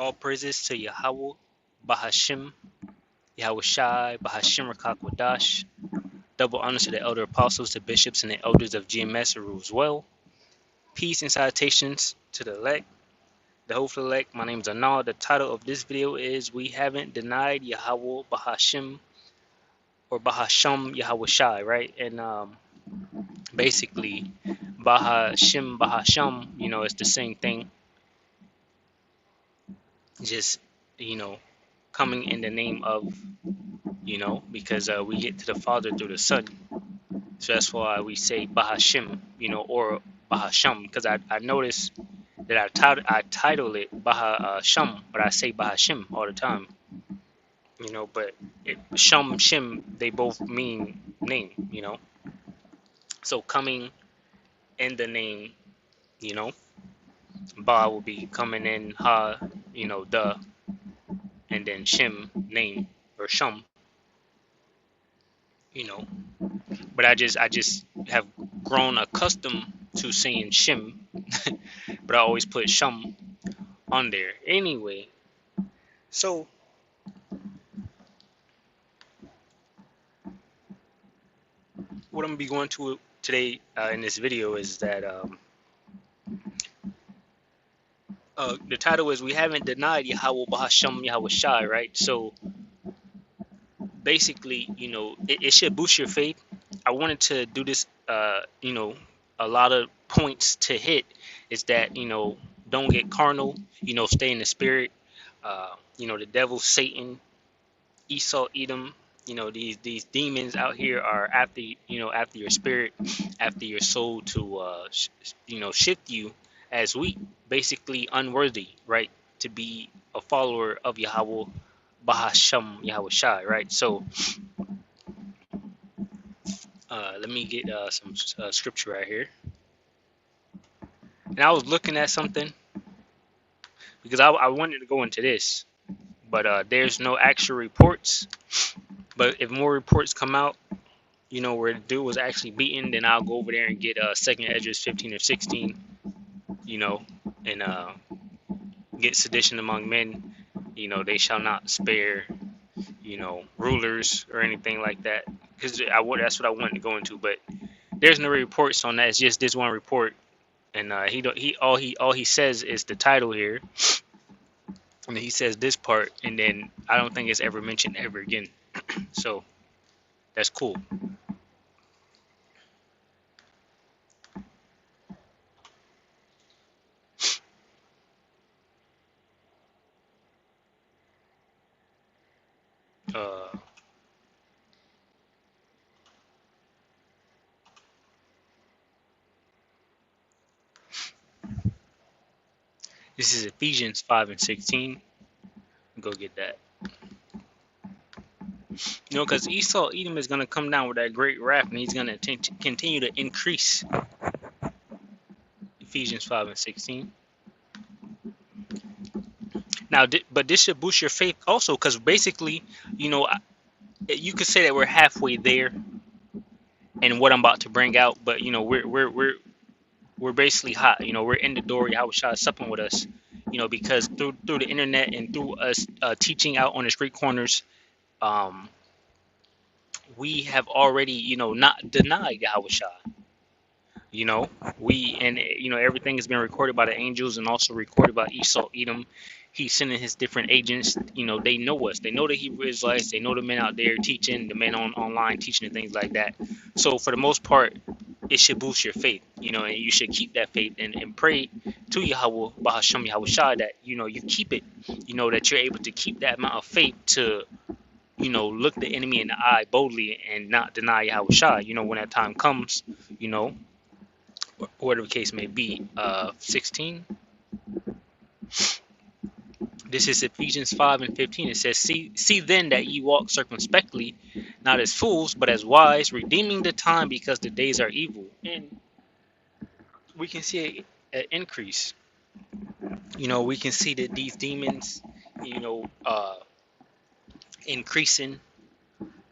All praises to YAHAWAH Bahasham YAHAWASHI Bahasham Rakakwadash. Double honors to the elder apostles, the bishops, and the elders of GMS who rules well. Peace and salutations to the elect, the hopeful elect. My name is Anal. The title of this video is We Haven't Denied YAHAWAH Bahasham or Bahasham YAHAWASHI, right? And basically, Bahasham, it's the same thing. Just, coming in the name of, because we get to the Father through the Son. So that's why we say Bahashim, or Bahasham, because I noticed that I title it Bahasham, but I say Bahashim all the time, but Sham, Shim, they both mean name, So coming in the name, Ba will be coming in, Ha, the, and then Shim, name, or Sham, but I just have grown accustomed to saying Shim, but I always put Shum on there anyway. So what I'm gonna be going to today in this video is that the title is We Haven't Denied YAHAWAH Bahasham YAHAWASHI, right? So basically, it should boost your faith. I wanted to do this, a lot of points to hit is that, don't get carnal, stay in the spirit. The devil, Satan, Esau, Edom, these demons out here are after, after your spirit, after your soul to, shift you as weak, basically unworthy, right? To be a follower of YAHAWAH Bahasham YAHAWASHI, right? So let me get some scripture right here. And I was looking at something because I wanted to go into this, but there's no actual reports. But if more reports come out, where the dude was actually beaten, then I'll go over there and get 2nd Esdras 15 or 16, and get sedition among men. They shall not spare, rulers or anything like that. Because that's what I wanted to go into. But there's no reports on that. It's just this one report, and all he says is the title here, and he says this part, and then I don't think it's ever mentioned ever again. So that's cool. This is Ephesians 5 and 16. Go get that. Because Esau, Edom is going to come down with that great wrath, and he's going to continue to increase. Ephesians 5 and 16. Now, but this should boost your faith also, because basically, you could say that we're halfway there, and what I'm about to bring out. But we're basically hot. We're in the door. Yahawashi is supping with us. Because through the internet and through us teaching out on the street corners, we have already, not denied Yahawashi. Everything has been recorded by the angels and also recorded by Esau, Edom. He's sending his different agents. They know us. They know the Hebrew Israelites. They know the men out there teaching, the men online teaching and things like that. So for the most part, it should boost your faith, and you should keep that faith and pray to YAHAWAH Bahasham YAHAWASHI that, you keep it, that you're able to keep that amount of faith to, look the enemy in the eye boldly and not deny YAHAWASHI, when that time comes, whatever the case may be. 16. This is Ephesians 5 and 15. It says, See then that ye walk circumspectly, not as fools, but as wise, redeeming the time because the days are evil. And we can see an increase. We can see that these demons, increasing,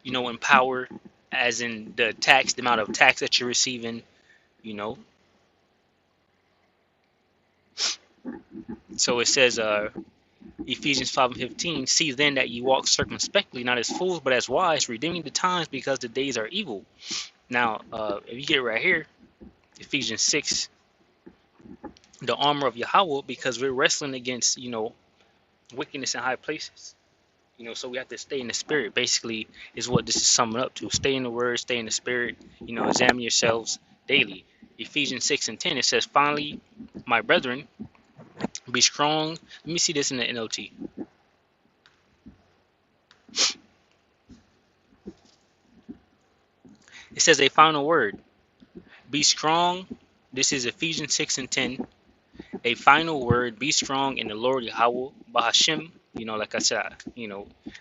in power, as in the amount of tax that you're receiving, So it says, Ephesians 5:15, see then that ye walk circumspectly, not as fools, but as wise, redeeming the times because the days are evil. Now, if you get right here, Ephesians 6, the armor of Yahweh, because we're wrestling against, wickedness in high places. So we have to stay in the spirit, basically, is what this is summing up to. Stay in the word, stay in the spirit, examine yourselves daily. Ephesians 6:10, it says, finally, my brethren, be strong. Let me see this in the NLT. It says a final word. Be strong. This is Ephesians 6:10. A final word. Be strong in the Lord YAHAWAH Bahasham. Like I said,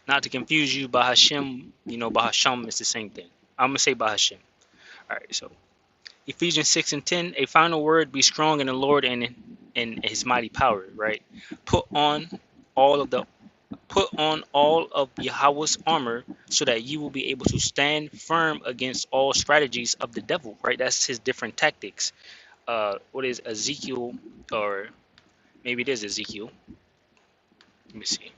not to confuse you, Bahasham, Bahasham is the same thing. I'm going to say Bahasham. All right, so Ephesians 6:10. A final word. Be strong in the Lord and in his mighty power, right? Put on all of the Put on all of Yahweh's armor so that you will be able to stand firm against all strategies of the devil, right? That's his different tactics. What is Ezekiel, or maybe it is Ezekiel. Let me see.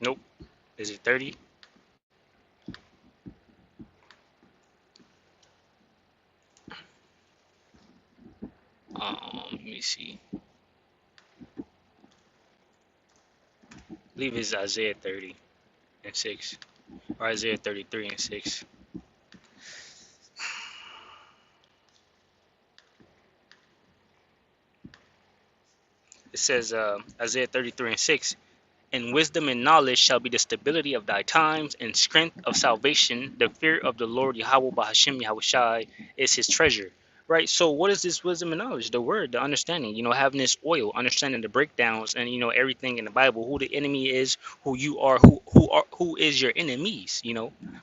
Nope. Is it 30? Let me see. I believe it's Isaiah 30:6, or Isaiah 33:6. It says Isaiah 33:6. And wisdom and knowledge shall be the stability of thy times, and strength of salvation. The fear of the Lord YAHAWAH Bahasham YAHAWASHI is his treasure. Right? So what is this wisdom and knowledge? The word, the understanding, having this oil, understanding the breakdowns and everything in the Bible, who the enemy is, who you are, who is your enemies,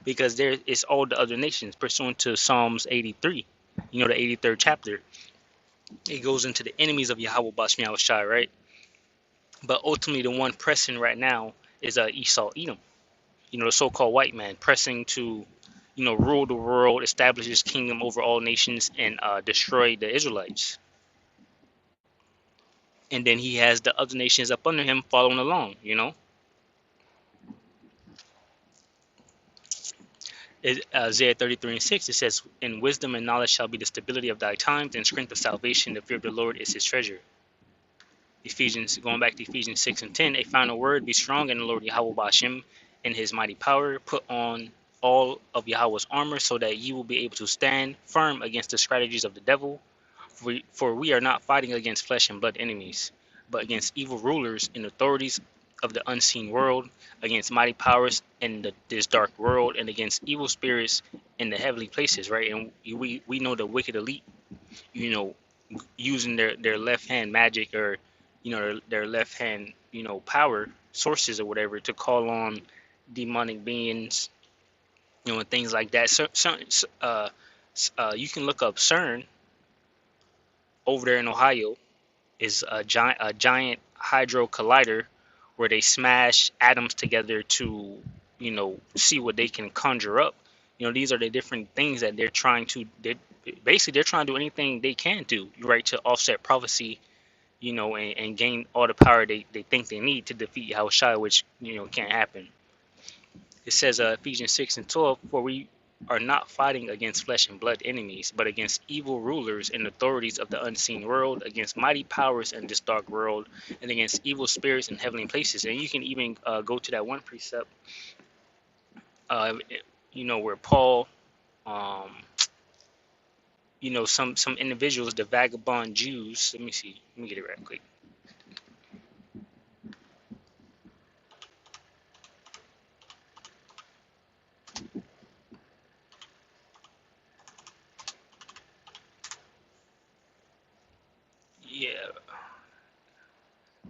because there is all the other nations, pursuant to Psalms 83, the 83rd chapter. It goes into the enemies of YAHAWAH Bahasham YAHAWASHI, right? But ultimately, the one pressing right now is Esau Edom, the so-called white man pressing to, rule the world, establish his kingdom over all nations, and destroy the Israelites. And then he has the other nations up under him following along, Isaiah 33:6, it says, in wisdom and knowledge shall be the stability of thy times, and strength of salvation. The fear of the Lord is his treasure. Going back to Ephesians 6:10, a final word, be strong in the Lord YAHAWAH Bahasham in his mighty power. Put on all of Yahweh's armor so that you will be able to stand firm against the strategies of the devil. For we are not fighting against flesh and blood enemies, but against evil rulers and authorities of the unseen world, against mighty powers in this dark world, and against evil spirits in the heavenly places, right? And we know the wicked elite, you know, using their left hand magic, or their left hand power sources or whatever, to call on demonic beings, and things like that. So you can look up CERN over there in Ohio. Is a giant hydro collider where they smash atoms together to see what they can conjure up. These are the different things that they're trying to do anything they can do, right, to offset prophecy, and gain all the power they think they need to defeat Yahushua, which can't happen. It says Ephesians 6:12, for we are not fighting against flesh and blood enemies, but against evil rulers and authorities of the unseen world, against mighty powers in this dark world, and against evil spirits in heavenly places. And you can even go to that one precept, uh, where Paul, um, some individuals, the vagabond Jews. Let me see. Let me get it right quick. Yeah,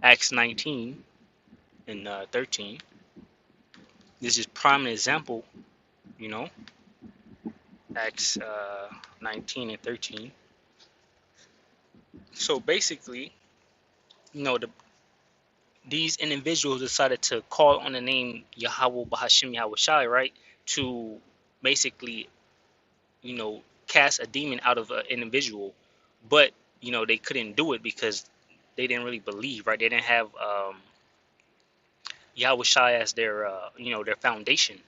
Acts 19 and 13. This is prime example, you know, Acts 19 and 13. So basically, these individuals decided to call on the name YAHAWAH Bahasham YAHAWASHI, right, to basically, cast a demon out of an individual. But they couldn't do it because they didn't really believe, right? They didn't have Yahushua as their their foundation,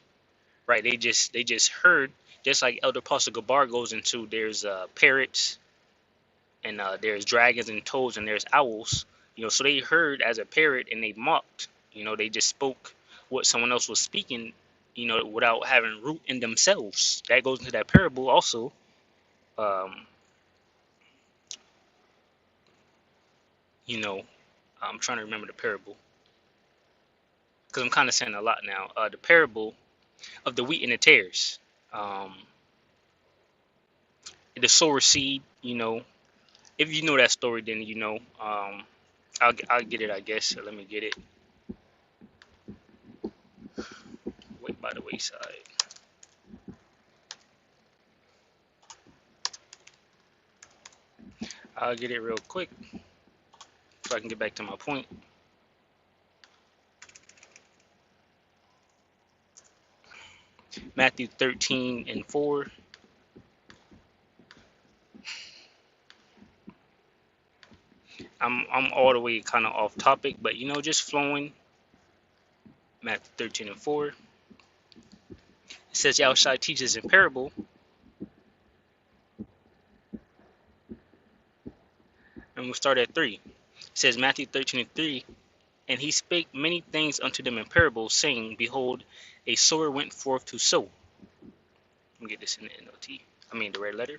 right? They just heard, just like Elder Apostle Gabar goes into. There's parrots, and there's dragons and toads, and there's owls. So they heard as a parrot and they mocked. They just spoke what someone else was speaking, without having root in themselves. That goes into that parable also. Um, you know, I'm trying to remember the parable because I'm kind of saying a lot now. The parable of the wheat and the tares. Um, the sower seed. If you know that story, then you know. I'll get it, I guess. So let me get it. Wait by the wayside. I'll get it real quick so I can get back to my point. Matthew 13:4. I'm all the way kind of off topic, but just flowing. Matthew 13:4. It says, Yahushua teaches in parable, and we'll start at 3. It says, Matthew 13:3. And he spake many things unto them in parables, saying, Behold, a sower went forth to sow. Let me get this in the NLT. I mean the red letter.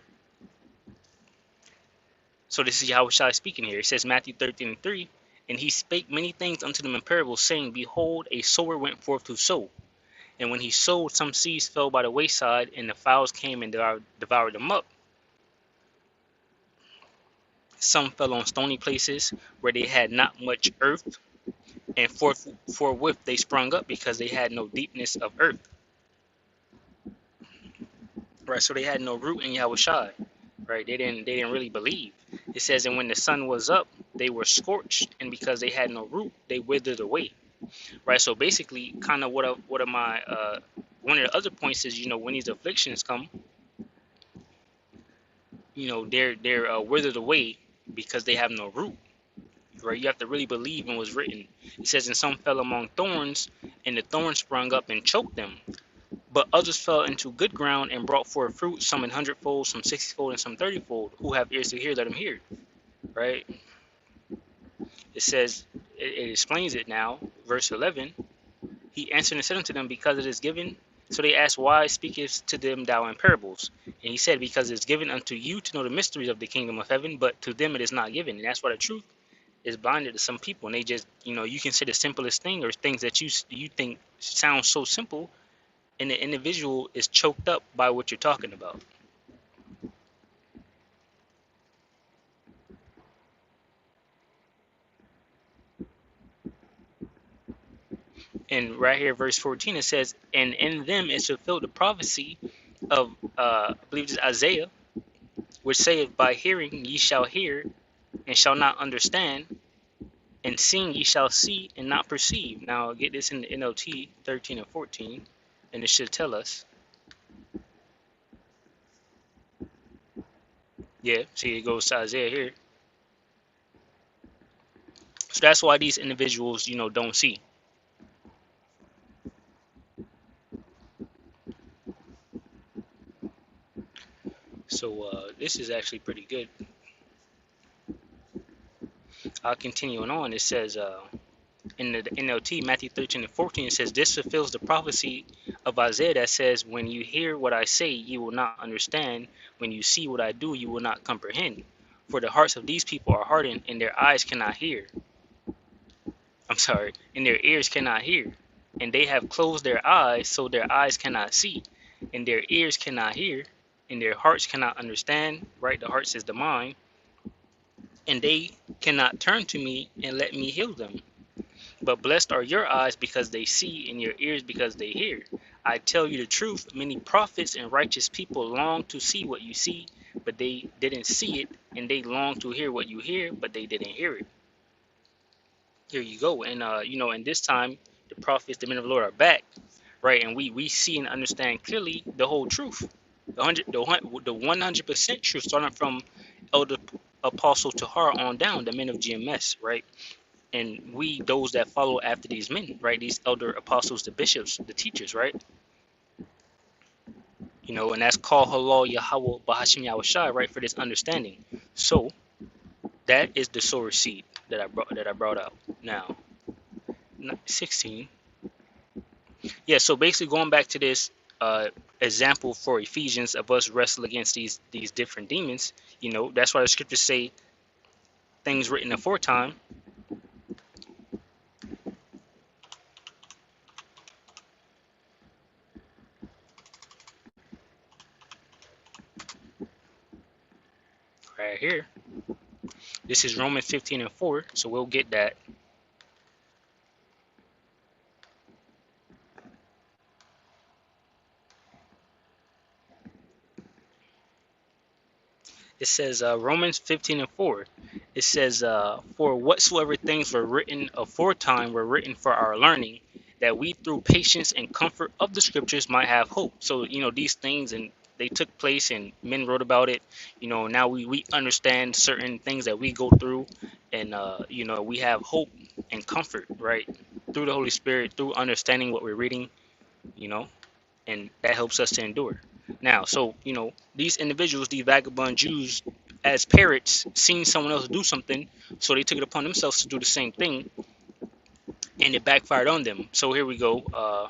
So this is Yahushua speaking here. It says Matthew 13:3. And he spake many things unto them in parables, saying, Behold, a sower went forth to sow. And when he sowed, some seeds fell by the wayside, and the fowls came and devoured them up. Some fell on stony places where they had not much earth, and forthwith they sprung up because they had no deepness of earth. Right, so they had no root in Yahushua. Right, they didn't really believe. It says, and when the sun was up, they were scorched, and because they had no root, they withered away. Right, so basically, kind of one of the other points is, when these afflictions come, they're withered away because they have no root. Right, you have to really believe in what's written. It says, and some fell among thorns, and the thorns sprung up and choked them. But others fell into good ground and brought forth fruit, some in hundredfold, some 60-fold, and some 30-fold. Who have ears to hear, let them hear. Right? It says, it explains it now, verse 11. He answered and said unto them, because it is given. So they asked, why speakest to them thou in parables? And he said, because it is given unto you to know the mysteries of the kingdom of heaven, but to them it is not given. And that's why the truth is blinded to some people. And they just, you can say the simplest thing, or things that you think sound so simple, and the individual is choked up by what you're talking about. And right here, verse 14, it says, and in them is fulfilled the prophecy of, I believe it's Isaiah, which saith, by hearing ye shall hear, and shall not understand, and seeing ye shall see, and not perceive. Now, get this in the NLT 13 and 14, and it should tell us. Yeah, see, it goes to Isaiah here. So that's why these individuals, don't see. So this is actually pretty good. I'll continue on. It says in the NLT, Matthew 13 and 14, it says, this fulfills the prophecy of Isaiah that says, when you hear what I say, you will not understand. When you see what I do, you will not comprehend. For the hearts of these people are hardened, and their eyes cannot hear. And their ears cannot hear. And they have closed their eyes, so their eyes cannot see. And their ears cannot hear. And their hearts cannot understand. Right? The heart says the mind. And they cannot turn to me and let me heal them. But blessed are your eyes because they see, and your ears because they hear. I tell you the truth, many prophets and righteous people long to see what you see, but they didn't see it, and they long to hear what you hear, but they didn't hear it. Here you go. And and this time the prophets, the men of the Lord, are back, right? And we see and understand clearly the whole truth, the 100% truth, starting from Elder Apostle Tahar on down, the men of GMS, right? And we, those that follow after these men, right? These elder apostles, the bishops, the teachers, right? You know, and that's called Halal YAHAWAH Bahasham YAHAWASHI, right? For this understanding. So that is the sower seed that I brought out. Now, 16. Yeah, so basically going back to this example for Ephesians of us wrestle against these different demons, you know, that's why the scriptures say things written aforetime. Right here. This is Romans 15:4, so we'll get that. It says Romans 15:4. It says, "For whatsoever things were written aforetime were written for our learning, that we through patience and comfort of the scriptures might have hope." So you know these things, and they took place, and men wrote about it. You know now we understand certain things that we go through, and you know we have hope and comfort, right, through the Holy Spirit, through understanding what we're reading. You know, and that helps us to endure. Now, so you know, these individuals, these vagabond Jews, as parrots, seen someone else do something, so they took it upon themselves to do the same thing, and it backfired on them. So here we go.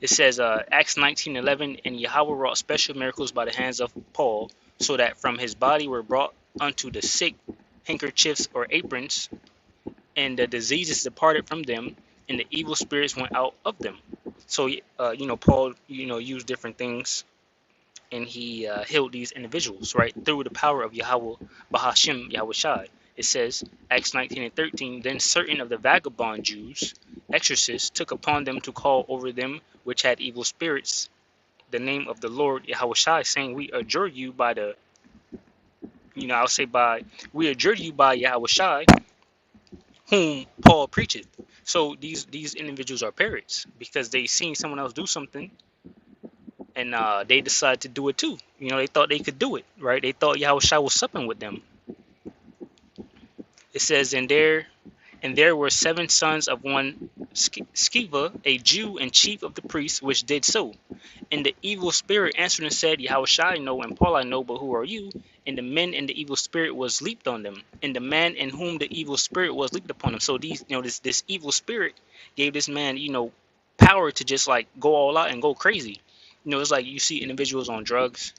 It says Acts 19:11, and Yahweh wrought special miracles by the hands of Paul, so that from his body were brought unto the sick handkerchiefs or aprons, and the diseases departed from them, and the evil spirits went out of them. So you know, Paul, you know, used different things, and he healed these individuals, right, through the power of YAHAWAH Bahasham YAHAWASHI. It says, Acts 19:13, then certain of the vagabond Jews, exorcists, took upon them to call over them which had evil spirits the name of the Lord YAHAWASHI, saying, we adjure you by the, you know, I'll say by, we adjure you by YAHAWASHI, whom Paul preacheth. So these individuals are parrots because they seen someone else do something, and they decided to do it too. You know, they thought they could do it, right? They thought Yahushua was supping with them. It says, and there were 7 sons of one Sceva, a Jew and chief of the priests, which did so. And the evil spirit answered and said, Yahushua I know, and Paul I know, but who are you? And the men and the evil spirit was leaped on them, and the man in whom the evil spirit was leaped upon him. So these, you know, this evil spirit gave this man, you know, power to just like go all out and go crazy. You know, it's like you see individuals on drugs,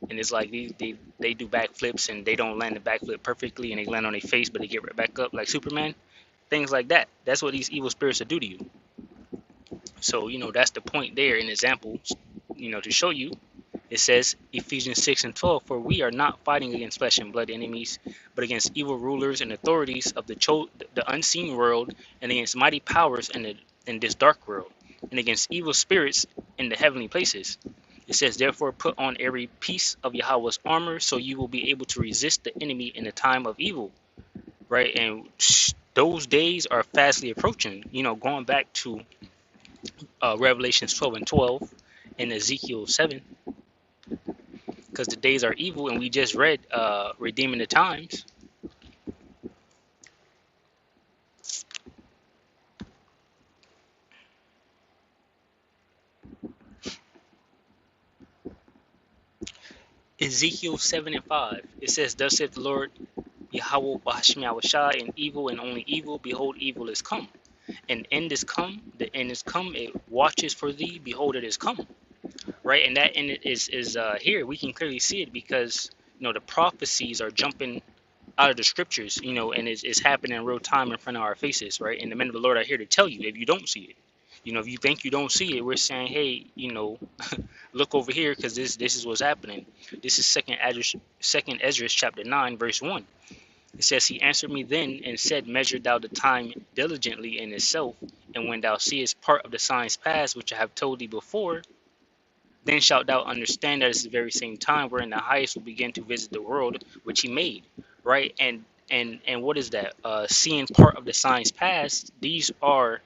and it's like they do backflips, and they don't land the backflip perfectly, and they land on their face, but they get right back up like Superman. Things like that. That's what these evil spirits will do to you. So you know that's the point there in examples. You know, to show you, it says Ephesians 6:12, for we are not fighting against flesh and blood enemies, but against evil rulers and authorities of the unseen world, and against mighty powers in this dark world, and against evil spirits in the heavenly places. It says, therefore, put on every piece of Yahweh's armor, so you will be able to resist the enemy in the time of evil. Right, and those days are fastly approaching. You know, going back to Revelations 12:12 and Ezekiel 7, because the days are evil, and we just read redeeming the times. Ezekiel 7:5, it says, thus saith the Lord YAHAWAH Bahasham YAHAWASHI, and evil and only evil, behold, evil is come. And end is come, the end is come, it watches for thee, behold, it is come. Right, and that end is here. We can clearly see it because you know the prophecies are jumping out of the scriptures, you know, and it's happening in real time in front of our faces, right? And the men of the Lord are here to tell you if you don't see it. You know, if you think you don't see it, we're saying, hey, you know, look over here because this is what's happening. This is second Ezra chapter 9 verse 1. It says, he answered me then and said, measure thou the time diligently in itself, and when thou seest part of the signs past which I have told thee before, then shalt thou understand that it's the very same time wherein the highest will begin to visit the world which he made. Right, and what is that? Seeing part of the signs past. These are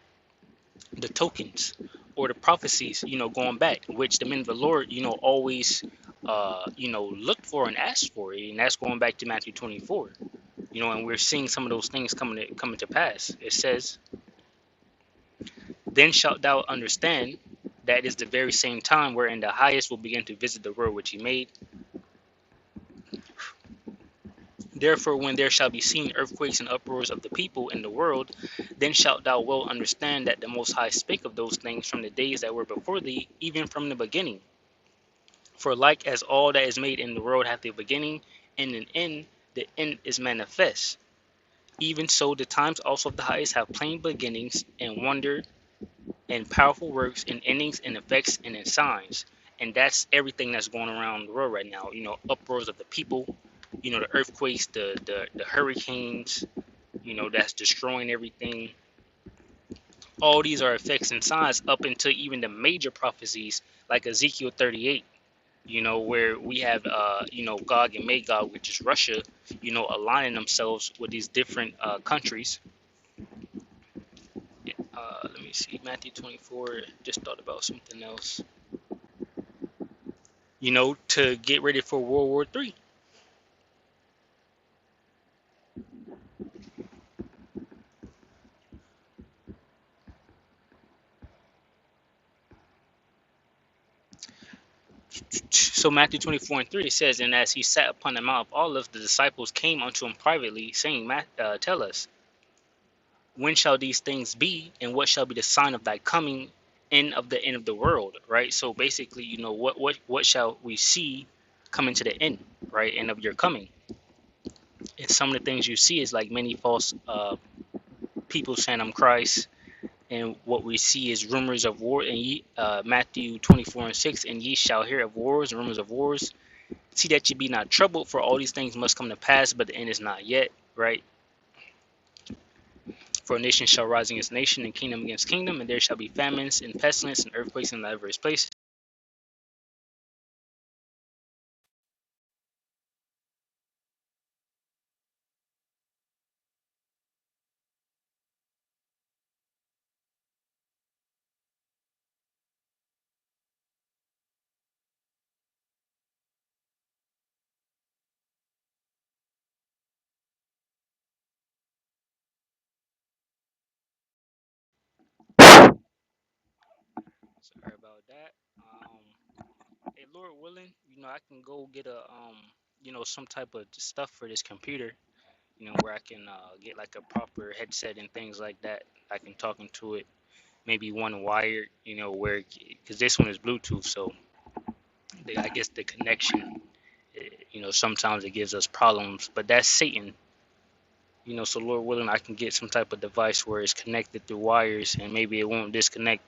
the tokens or the prophecies, you know, going back, which the men of the Lord, you know, always looked for and asked for it, and that's going back to Matthew 24. And we're seeing some of those things coming to pass. It says, "Then shalt thou understand that is the very same time wherein the highest will begin to visit the world which he made. Therefore, when there shall be seen earthquakes and uproars of the people in the world, then shalt thou well understand that the Most High spake of those things from the days that were before thee, even from the beginning. For like as all that is made in the world hath a beginning and an end, the end is manifest. Even so, the times also of the highest have plain beginnings, and wonder, and powerful works, and endings, and effects, and in signs." And that's everything that's going around the world right now. Uproars of the people, the earthquakes, the hurricanes, that's destroying everything. All these are effects and signs up until even the major prophecies like Ezekiel 38, where we have, Gog and Magog, which is Russia, aligning themselves with these different countries. Let me see, Matthew 24, just thought about something else, to get ready for World War III. So Matthew 24 and 3, it says, "And as he sat upon the Mount of Olives, the disciples came unto him privately, saying, Tell us, when shall these things be, and what shall be the sign of thy coming and of the end of the world?" Right? So basically, what shall we see coming to the end, right? End of your coming. And some of the things you see is like many false people saying, "I'm Christ." And what we see is rumors of war in Matthew 24 and 6, "And ye shall hear of wars and rumors of wars. See that ye be not troubled, for all these things must come to pass, but the end is not yet," right? "For a nation shall rise against nation, and kingdom against kingdom, and there shall be famines and pestilence and earthquakes in diverse places." Sorry about that. Hey, Lord willing, I can go get some type of stuff for this computer, where I can get like a proper headset and things like that. I can talk into it, maybe one wired, where, because this one is Bluetooth, so I guess the connection, sometimes it gives us problems, but that's Satan. So Lord willing, I can get some type of device where it's connected through wires, and maybe it won't disconnect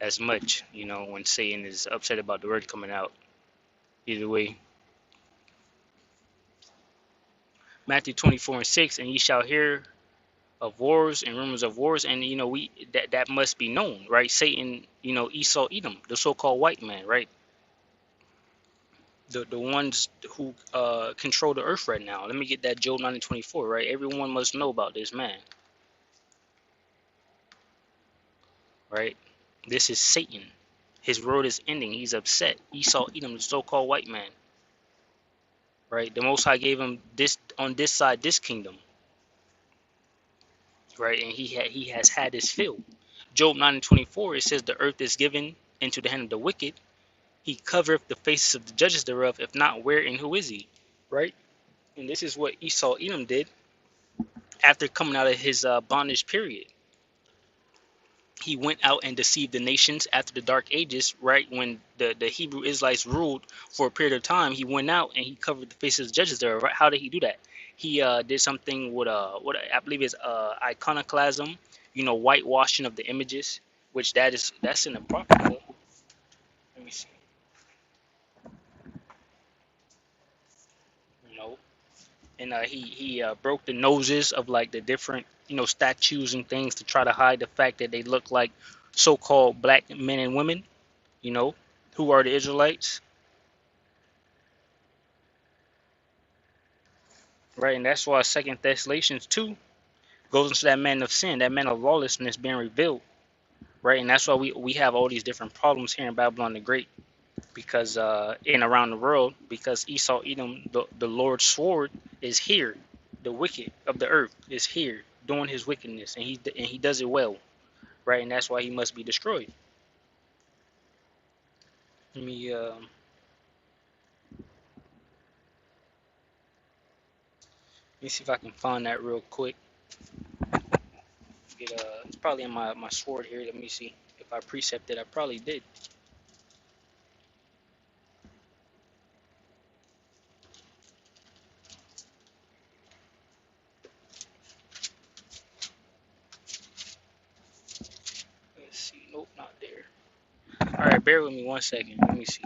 as much, when Satan is upset about the word coming out. Either way, Matthew 24 and 6, "And ye shall hear of wars and rumors of wars," and we that must be known, right? Satan, Esau, Edom, the so-called white man, right? The ones who control the earth right now. Let me get that Job 9 and 24, right? Everyone must know about this man, right? This is Satan. His road is ending. He's upset. Esau, Edom, the so-called white man, right? The Most High gave him this on this side, this kingdom, right? And he has had his fill. Job 9 and 24, it says, "The earth is given into the hand of the wicked. He covereth the faces of the judges thereof. If not, where and who is he?" Right? And this is what Esau, Edom did after coming out of his bondage period. He went out and deceived the nations after the dark ages, right? When the Hebrew Israelites ruled for a period of time, he went out and he covered the faces of the judges there, right? How did he do that? He did something with what I believe is iconoclasm, whitewashing of the images, which that's in the Apocrypha. Let me see. You know, and he broke the noses of like the different statues and things to try to hide the fact that they look like so-called black men and women, you know who are the Israelites, right? And that's why Second Thessalonians 2 goes into that man of sin, that man of lawlessness being revealed, right? And that's why we have all these different problems here in Babylon the Great, because in around the world, because Esau Edom, the Lord's sword is here. The wicked of the earth is here doing his wickedness, and he does it well, right? And that's why he must be destroyed. Let me see if I can find that real quick. It's probably in my sword here. Let me see if I precepted. I probably did. Let's see. Nope, not there. All right, bear with me 1 second. Let me see.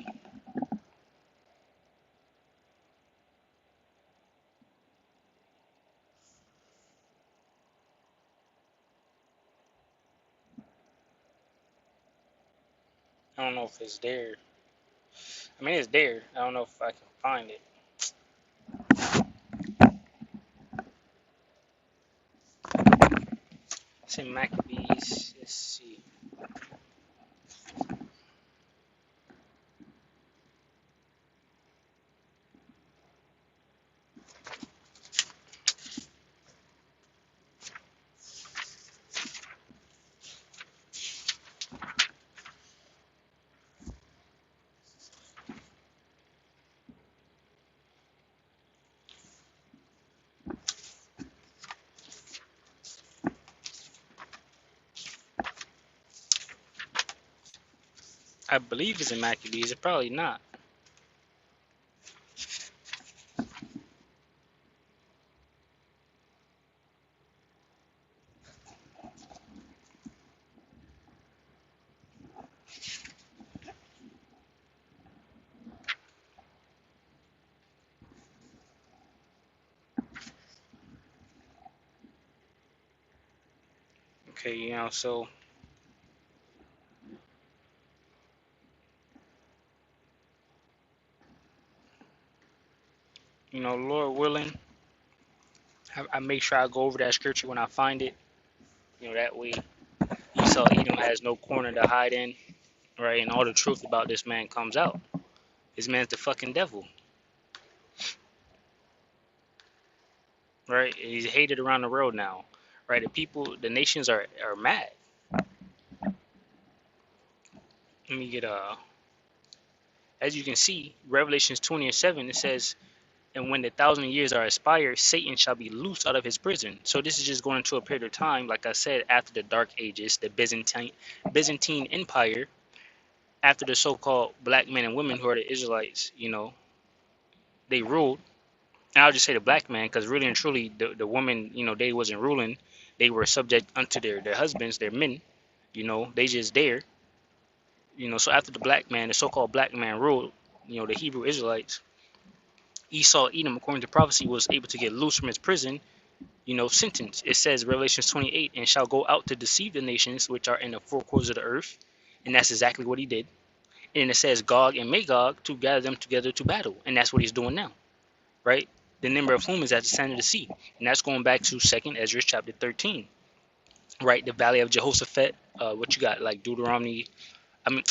I don't know if it's there. I mean, it's there. I don't know if I can find it. It's in Maccabees. Let's see. I believe it's in Maccabees. It's probably not. Okay, so Lord willing, I make sure I go over that scripture when I find it. That way Esau Edom has no corner to hide in, right? And all the truth about this man comes out. This man's the fucking devil, right? He's hated around the world now, right? The nations are mad. Let me get as you can see, Revelations 20:7, it says, and when the 1,000 years are expired, Satan shall be loosed out of his prison. So this is just going into a period of time, like I said, after the Dark Ages, the Byzantine Empire, after the so-called black men and women who are the Israelites, they ruled. And I'll just say the black man, because really and truly, the woman, they wasn't ruling. They were subject unto their husbands, their men. They just there. So after the black man, the so-called black man ruled, the Hebrew Israelites, Esau, Edom, according to prophecy, was able to get loose from his prison, sentence. It says, Revelations 28, and shall go out to deceive the nations which are in the four quarters of the earth. And that's exactly what he did. And it says, Gog and Magog to gather them together to battle. And that's what he's doing now, right? The number of whom is at the sand of the sea. And that's going back to 2nd Ezra chapter 13, right? The valley of Jehoshaphat. What you got? Like Deuteronomy, I mean,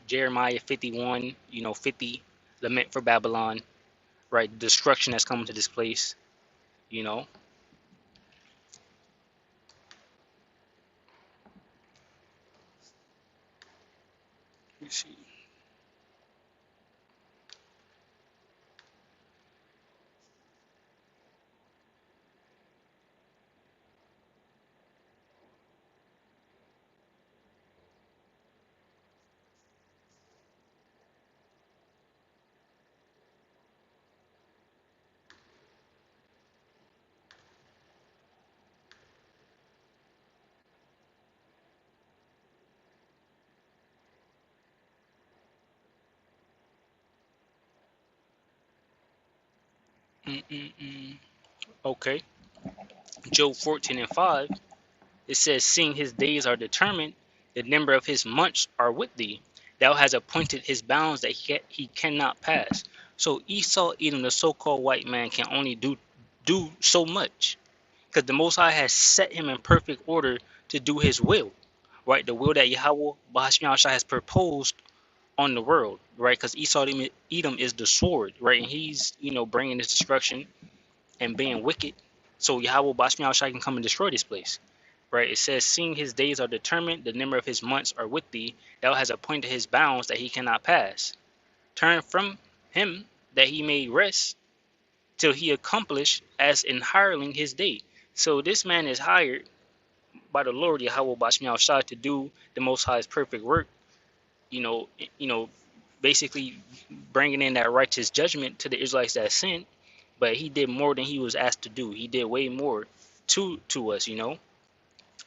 Jeremiah 51, 50, lament for Babylon, right? The destruction that's coming to this place, you know. Let me see. Mm-mm-mm. Okay. Job 14:5. It says, seeing his days are determined, the number of his months are with thee. Thou hast appointed his bounds that he cannot pass. So Esau, Edom, the so-called white man, can only do so much, because the Most High has set him in perfect order to do his will, right? The will that YAHAWAH Bahasham YAHAWASHI has proposed on the world, right? Because Esau Edom is the sword, right? And he's, bringing this destruction and being wicked. So Yahweh Bahasham Yahawashi can come and destroy this place, right? It says, seeing his days are determined, the number of his months are with thee. Thou hast appointed his bounds that he cannot pass. Turn from him that he may rest till he accomplish as an hireling his day. So this man is hired by the Lord Yahweh Bahasham Yahawashi to do the Most High's perfect work. You know, you know, basically bringing in that righteous judgment to the Israelites that sinned. But he did more than he was asked to do. He did way more to us. The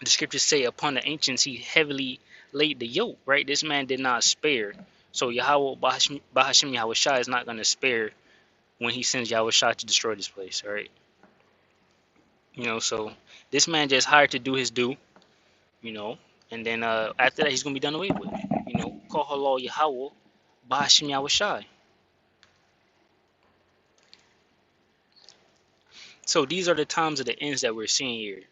scriptures say upon the ancients he heavily laid the yoke. Right, this man did not spare. So Yahweh Bahasham Yahawashi is not going to spare when he sends Yahawashi to destroy this place. All right. So this man just hired to do his due, and then after that he's gonna be done away with. Call halal Yahawah Bahasham Yahawashi. So these are the times of the ends that we're seeing here.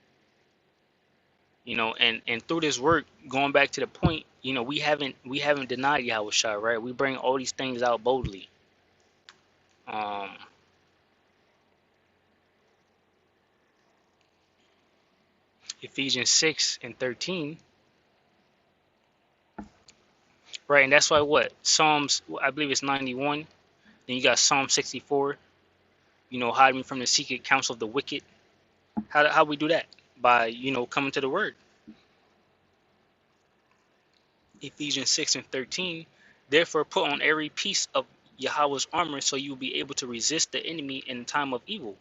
And through this work, going back to the point, we haven't denied Yahawashi, right? We bring all these things out boldly. Um, Ephesians 6:13, right? And that's why Psalms, I believe it's 91. Then you got Psalm 64. Hide me from the secret counsel of the wicked. How we do that? By coming to the word. Ephesians 6:13. Therefore put on every piece of Yahweh's armor so you will be able to resist the enemy in the time of evil.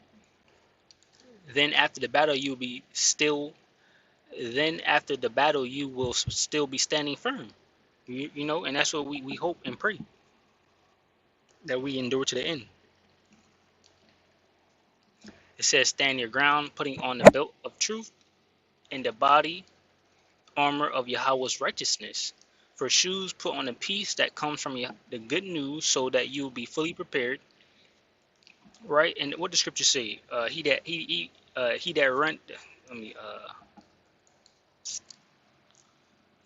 Then after the battle you will be still. Then after the battle you will still be standing firm. And that's what we hope and pray, that we endure to the end. It says, stand your ground, putting on the belt of truth and the body armor of Yahweh's righteousness. For shoes, put on a piece that comes from the good news, so that you will be fully prepared. Right, and what the scripture say? He that run. Let me.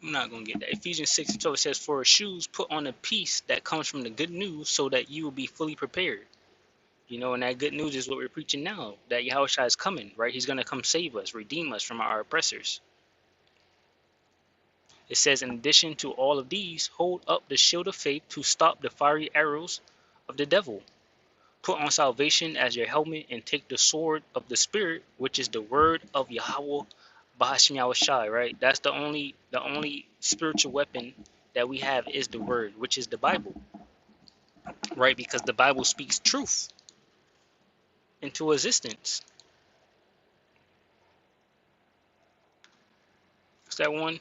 I'm not gonna get that. Ephesians 6:12 it says, for shoes, put on a piece that comes from the good news, so that you will be fully prepared. And that good news is what we're preaching now. That Yahawashi is coming. Right, he's gonna come save us, redeem us from our oppressors. It says, in addition to all of these, hold up the shield of faith to stop the fiery arrows of the devil. Put on salvation as your helmet and take the sword of the Spirit, which is the word of Yahweh Bahasham Yahawashi, right? That's the only spiritual weapon that we have is the word, which is the Bible, right? Because the Bible speaks truth into existence. What's that one?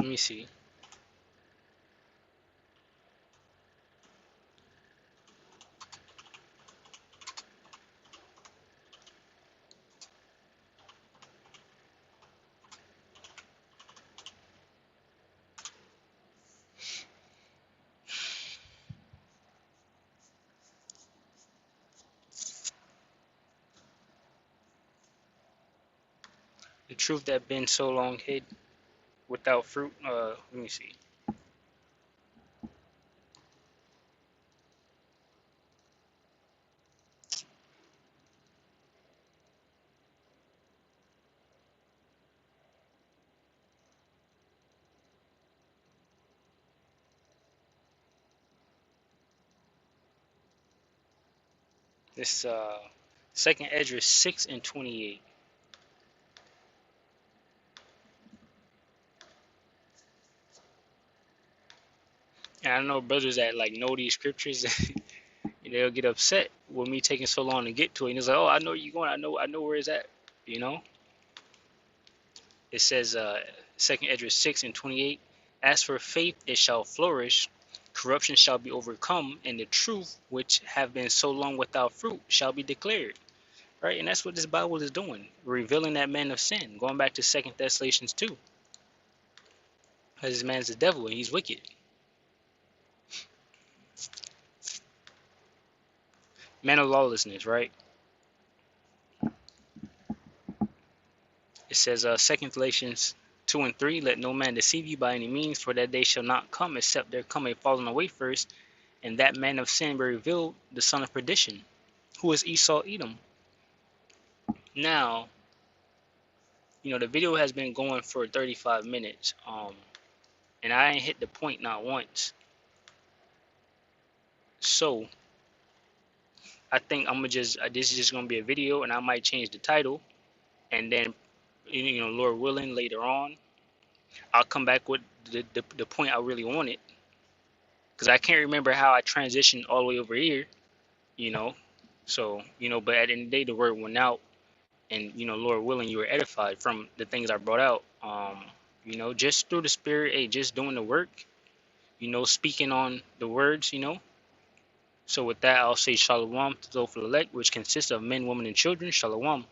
Let me see. The truth that been so long hid without fruit. Let me see. This second Esdras 6:28. And I know brothers that know these scriptures, they'll get upset with me taking so long to get to it. And it's like, oh, I know you're going. I know where it's at. You know. It says, second Esdras 6:28. As for faith, it shall flourish. Corruption shall be overcome, and the truth, which have been so long without fruit, shall be declared. Right, and that's what this Bible is doing, revealing that man of sin. Going back to Second Thessalonians 2, because this man's the devil and he's wicked. Man of lawlessness, right? It says, Second Thessalonians 2 and 3, let no man deceive you by any means, for that day shall not come except there come a falling away first, and that man of sin be revealed, the son of perdition, who is Esau Edom. Now, the video has been going for 35 minutes, and I ain't hit the point not once. So I think I'm gonna just this is just gonna be a video, and I might change the title, and then Lord willing, later on I'll come back with the point I really wanted, because I can't remember how I transitioned all the way over here, you know. So but at the end of the day, the word went out, and Lord willing, you were edified from the things I brought out. Just through the Spirit, hey, just doing the work, speaking on the words. So with that, I'll say shalom to those elect, which consists of men, women, and children. Shalom.